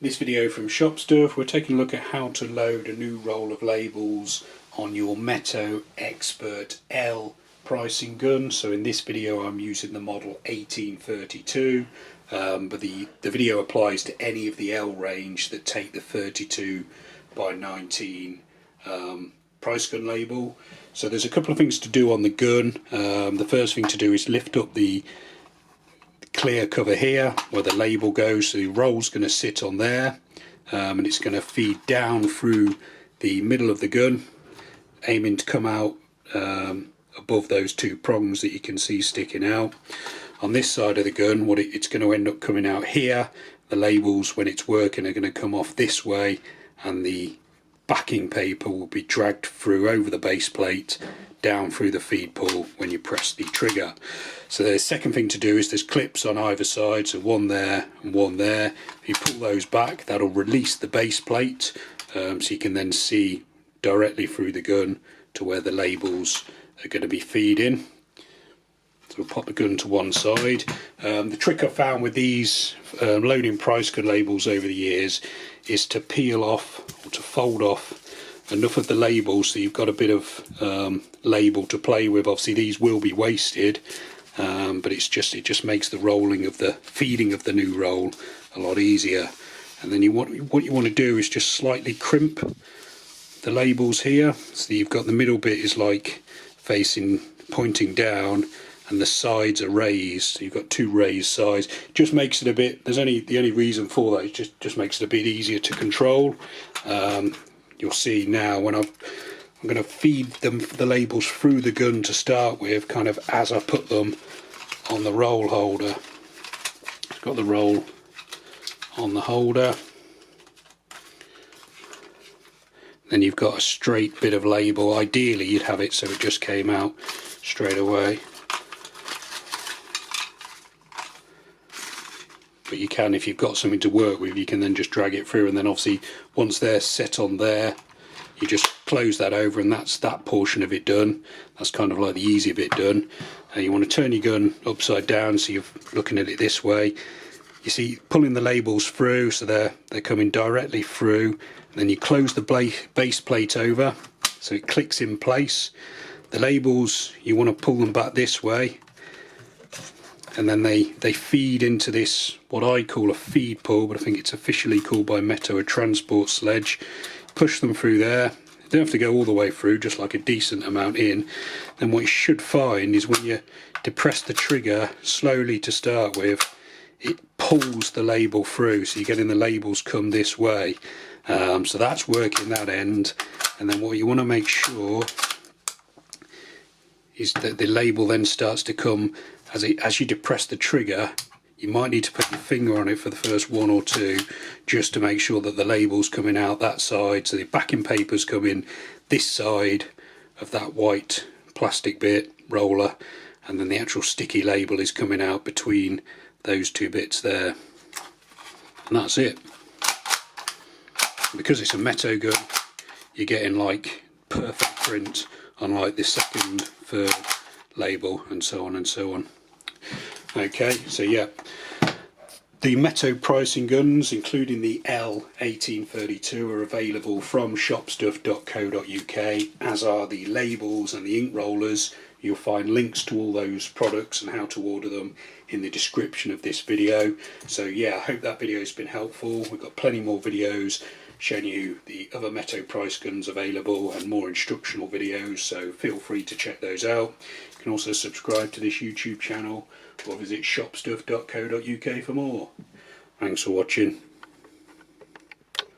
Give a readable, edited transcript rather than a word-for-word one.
In this video from Shop Stuff, we're taking a look at how to load a new roll of labels on your Meto Expert L pricing gun. So in this video I'm using the model 1832, but the video applies to any of the L range that take the 32 by 19 price gun label. So there's a couple of things to do on the gun. The first thing to do is lift up the clear cover here where the label goes, so the roll's going to sit on there, and it's going to feed down through the middle of the gun, aiming to come out above those two prongs that you can see sticking out. On this side of the gun, it's going to end up coming out here. The labels, when it's working, are going to come off this way, and the backing paper will be dragged through over the base plate down through the feed pull when you press the trigger. So the second thing to do is there's clips on either side, so one there and one there. If you pull those back, that'll release the base plate, so you can then see directly through the gun to where the labels are going to be feeding. So we'll pop the gun to one side. The trick I've found with these loading price gun labels over the years is to peel off or to fold off enough of the labels so you've got a bit of label to play with. Obviously these will be wasted, but it just makes the rolling of the feeding of the new roll a lot easier. And then what you want to do is just slightly crimp the labels here, so you've got the middle bit is like pointing down, and the sides are raised, so you've got two raised sides. Just makes it a bit, the only reason for that is just makes it a bit easier to control. You'll see now when I'm going to feed the labels through the gun to start with, kind of as I put them on the roll holder. I've got the roll on the holder. Then you've got a straight bit of label. Ideally you'd have it so it just came out straight away. But you can, if you've got something to work with, you can then just drag it through, and then obviously once they're set on there, you just close that over, and that's that portion of it done. That's kind of like the easy bit done. You want to turn your gun upside down so you're looking at it this way. You see, pulling the labels through, so they're coming directly through, and then you close the base plate over so it clicks in place. The labels, you want to pull them back this way, and then they feed into this, what I call a feed pull, but I think it's officially called by Meto a transport sledge. Push them through there. You don't have to go all the way through, just like a decent amount in. Then what you should find is when you depress the trigger slowly to start with, it pulls the label through, so you're getting the labels come this way. So that's working that end, and then what you want to make sure is that the label then starts to come as you depress the trigger. You might need to put your finger on it for the first one or two just to make sure that the label's coming out that side, so the backing paper's coming this side of that white plastic bit roller, and then the actual sticky label is coming out between those two bits there, and that's it. Because it's a Meto gun, you're getting like perfect print on like the second, third label, and so on and so on. Okay, so yeah, the Meto pricing guns, including the L-1832, are available from shopstuff.co.uk, as are the labels and the ink rollers. You'll find links to all those products and how to order them in the description of this video. So yeah, I hope that video has been helpful. We've got plenty more videos showing you the other Meto price guns available and more instructional videos, so feel free to check those out. You can also subscribe to this YouTube channel or visit shopstuff.co.uk for more. Thanks for watching.